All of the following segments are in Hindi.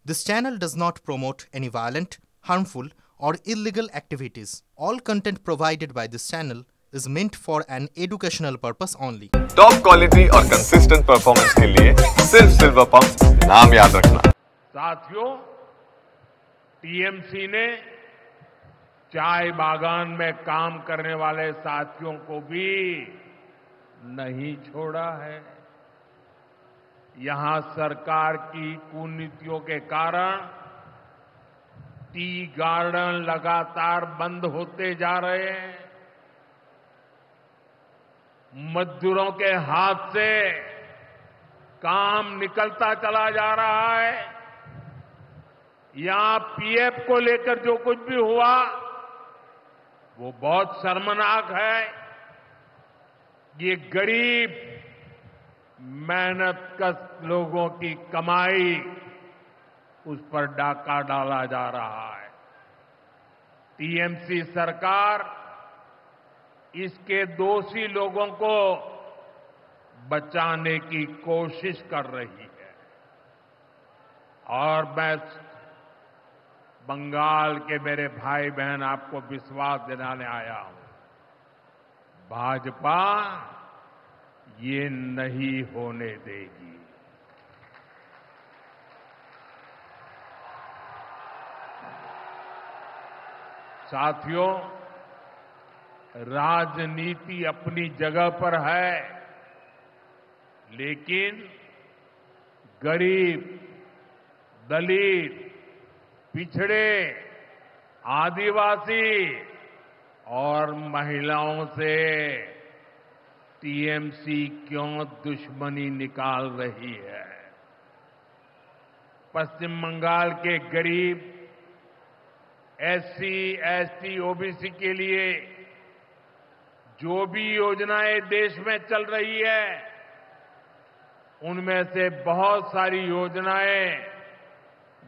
This channel does not promote any violent, harmful, or illegal activities. All content provided by this channel is meant for an educational purpose only. Top quality और कंसिस्टेंट परफॉर्मेंस के लिए सिर्फ सिल्वर पंप नाम याद रखना। साथियों, टीएमसी ने चाय बागान में काम करने वाले साथियों को भी नहीं छोड़ा है। यहां सरकार की कुनीतियों के कारण टी गार्डन लगातार बंद होते जा रहे हैं। मजदूरों के हाथ से काम निकलता चला जा रहा है। यहां पीएफ को लेकर जो कुछ भी हुआ वो बहुत शर्मनाक है। ये गरीब मेहनतकश लोगों की कमाई उस पर डाका डाला जा रहा है। टीएमसी सरकार इसके दोषी लोगों को बचाने की कोशिश कर रही है। और मैं बंगाल के मेरे भाई बहन आपको विश्वास दिलाने आया हूं, भाजपा ये नहीं होने देगी। साथियों, राजनीति अपनी जगह पर है, लेकिन गरीब, दलित, पिछड़े, आदिवासी और महिलाओं से टीएमसी क्यों दुश्मनी निकाल रही है। पश्चिम बंगाल के गरीब, एससी, एसटी, ओबीसी के लिए जो भी योजनाएं देश में चल रही है, उनमें से बहुत सारी योजनाएं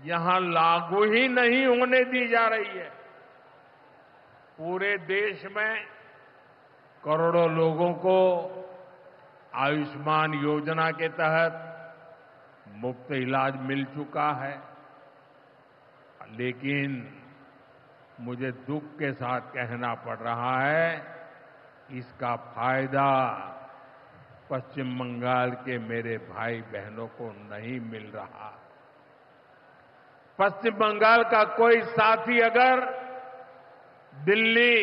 यहां लागू ही नहीं होने दी जा रही है। पूरे देश में करोड़ों लोगों को आयुष्मान योजना के तहत मुफ्त इलाज मिल चुका है, लेकिन मुझे दुख के साथ कहना पड़ रहा है, इसका फायदा पश्चिम बंगाल के मेरे भाई बहनों को नहीं मिल रहा। पश्चिम बंगाल का कोई साथी अगर दिल्ली,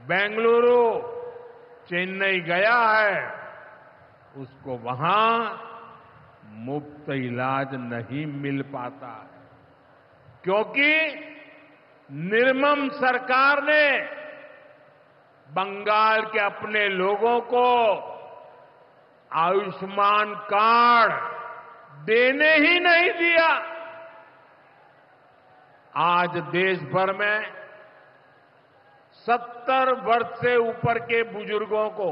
बेंगलुरु, चेन्नई गया है, उसको वहां मुफ्त इलाज नहीं मिल पाता है, क्योंकि निर्मम सरकार ने बंगाल के अपने लोगों को आयुष्मान कार्ड देने ही नहीं दिया। आज देश भर में 70 वर्ष से ऊपर के बुजुर्गों को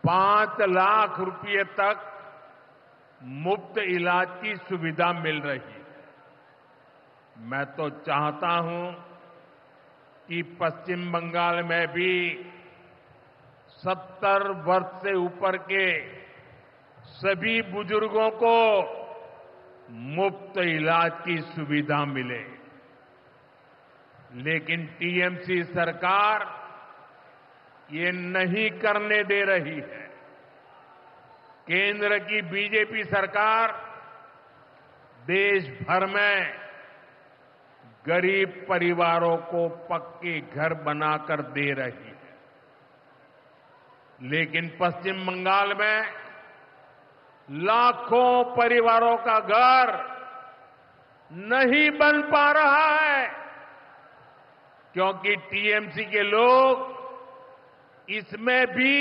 5 लाख रुपए तक मुफ्त इलाज की सुविधा मिल रही है। मैं तो चाहता हूं कि पश्चिम बंगाल में भी 70 वर्ष से ऊपर के सभी बुजुर्गों को मुफ्त इलाज की सुविधा मिले, लेकिन टीएमसी सरकार ये नहीं करने दे रही है। केंद्र की बीजेपी सरकार देश भर में गरीब परिवारों को पक्के घर बनाकर दे रही है, लेकिन पश्चिम बंगाल में लाखों परिवारों का घर नहीं बन पा रहा है, क्योंकि टीएमसी के लोग इसमें भी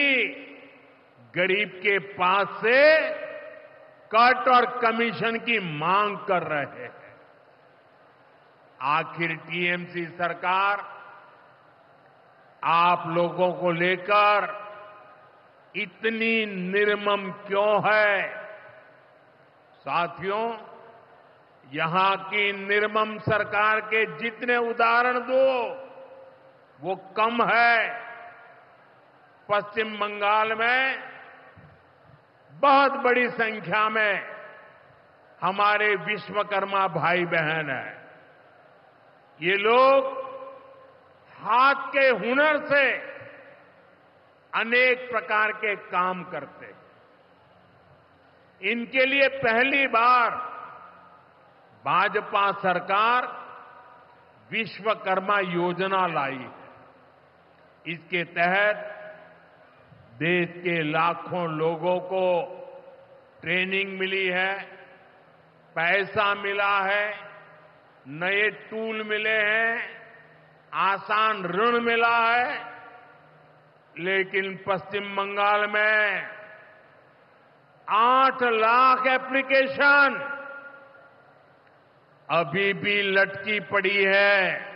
गरीब के पास से कट और कमीशन की मांग कर रहे हैं। आखिर टीएमसी सरकार आप लोगों को लेकर इतनी निर्मम क्यों है? साथियों, यहां की निर्मम सरकार के जितने उदाहरण दो वो कम है। पश्चिम बंगाल में बहुत बड़ी संख्या में हमारे विश्वकर्मा भाई बहन हैं। ये लोग हाथ के हुनर से अनेक प्रकार के काम करते हैं। इनके लिए पहली बार भाजपा सरकार विश्वकर्मा योजना लाई है। इसके तहत देश के लाखों लोगों को ट्रेनिंग मिली है, पैसा मिला है, नए टूल मिले हैं, आसान ऋण मिला है। लेकिन पश्चिम बंगाल में 8 लाख एप्लीकेशन अभी भी लटकी पड़ी है।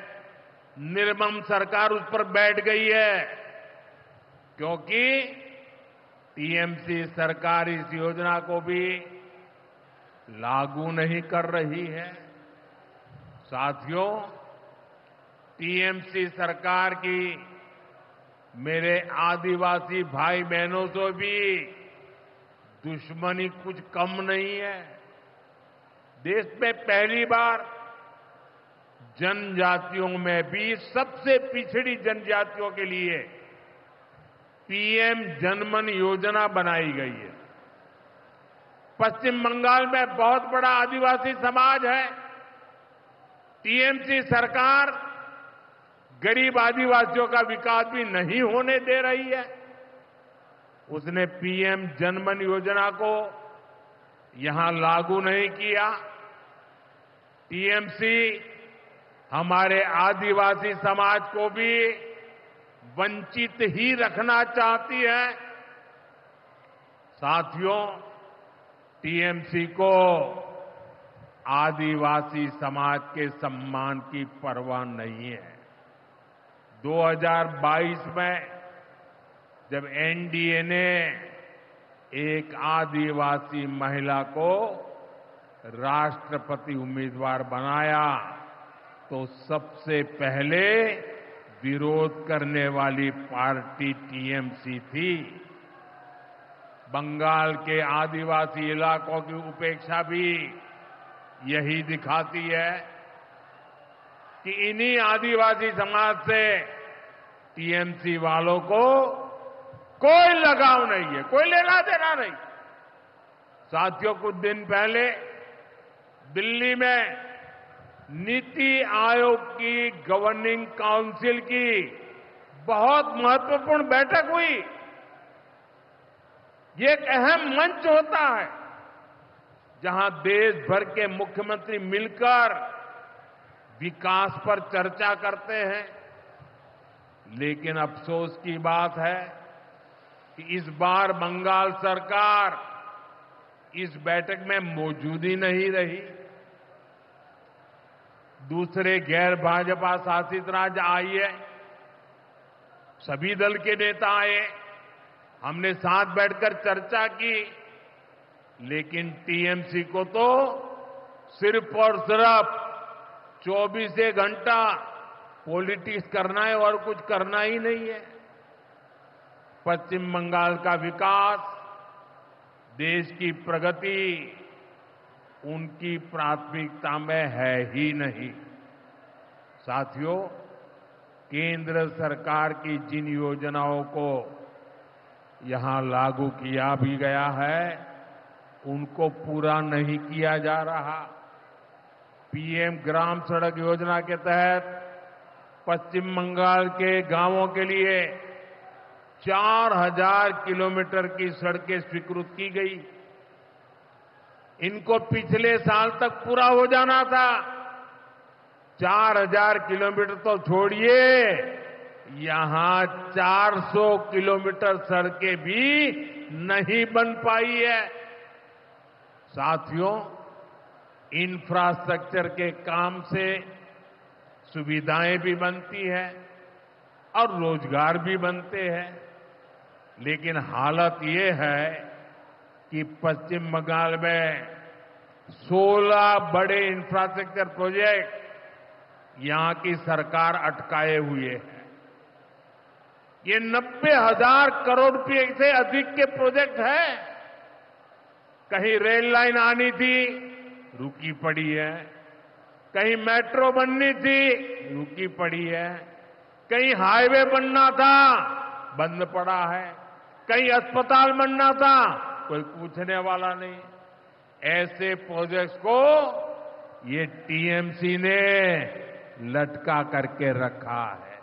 निर्मम सरकार उस पर बैठ गई है, क्योंकि टीएमसी सरकार इस योजना को भी लागू नहीं कर रही है। साथियों, टीएमसी सरकार की मेरे आदिवासी भाई बहनों से भी दुश्मनी कुछ कम नहीं है। देश में पहली बार जनजातियों में भी सबसे पिछड़ी जनजातियों के लिए पीएम जनमन योजना बनाई गई है। पश्चिम बंगाल में बहुत बड़ा आदिवासी समाज है। टीएमसी सरकार गरीब आदिवासियों का विकास भी नहीं होने दे रही है। उसने पीएम जनमन योजना को यहां लागू नहीं किया। टीएमसी हमारे आदिवासी समाज को भी वंचित ही रखना चाहती है। साथियों, टीएमसी को आदिवासी समाज के सम्मान की परवाह नहीं है। 2022 में जब एनडीए ने एक आदिवासी महिला को राष्ट्रपति उम्मीदवार बनाया तो सबसे पहले विरोध करने वाली पार्टी टीएमसी थी। बंगाल के आदिवासी इलाकों की उपेक्षा भी यही दिखाती है कि इन्हीं आदिवासी समाज से टीएमसी वालों को कोई लगाव नहीं है, कोई लेना देना नहीं। साथियों, कुछ दिन पहले दिल्ली में नीति आयोग की गवर्निंग काउंसिल की बहुत महत्वपूर्ण बैठक हुई। ये एक अहम मंच होता है जहां देश भर के मुख्यमंत्री मिलकर विकास पर चर्चा करते हैं। लेकिन अफसोस की बात है कि इस बार बंगाल सरकार इस बैठक में मौजूद ही नहीं रही। दूसरे गैर भाजपा शासित राज्य आए, सभी दल के नेता आए, हमने साथ बैठकर चर्चा की। लेकिन टीएमसी को तो सिर्फ और सिर्फ 24 घंटा पॉलिटिक्स करना है और कुछ करना ही नहीं है। पश्चिम बंगाल का विकास, देश की प्रगति उनकी प्राथमिकता में है ही नहीं। साथियों, केंद्र सरकार की जिन योजनाओं को यहां लागू किया भी गया है, उनको पूरा नहीं किया जा रहा। पीएम ग्राम सड़क योजना के तहत पश्चिम बंगाल के गांवों के लिए 4000 किलोमीटर की सड़कें स्वीकृत की गई। इनको पिछले साल तक पूरा हो जाना था। 4000 किलोमीटर तो छोड़िए, यहां 400 किलोमीटर सड़कें भी नहीं बन पाई है। साथियों, इंफ्रास्ट्रक्चर के काम से सुविधाएं भी बनती है और रोजगार भी बनते हैं। लेकिन हालत ये है कि पश्चिम बंगाल में 16 बड़े इंफ्रास्ट्रक्चर प्रोजेक्ट यहां की सरकार अटकाए हुए है। ये 90,000 करोड़ रुपए से अधिक के प्रोजेक्ट हैं। कहीं रेल लाइन आनी थी रुकी पड़ी है, कहीं मेट्रो बननी थी रुकी पड़ी है, कहीं हाईवे बनना था बंद पड़ा है, कहीं अस्पताल बनना था कोई पूछने वाला नहीं। ऐसे प्रोजेक्ट्स को ये टीएमसी ने लटका करके रखा है।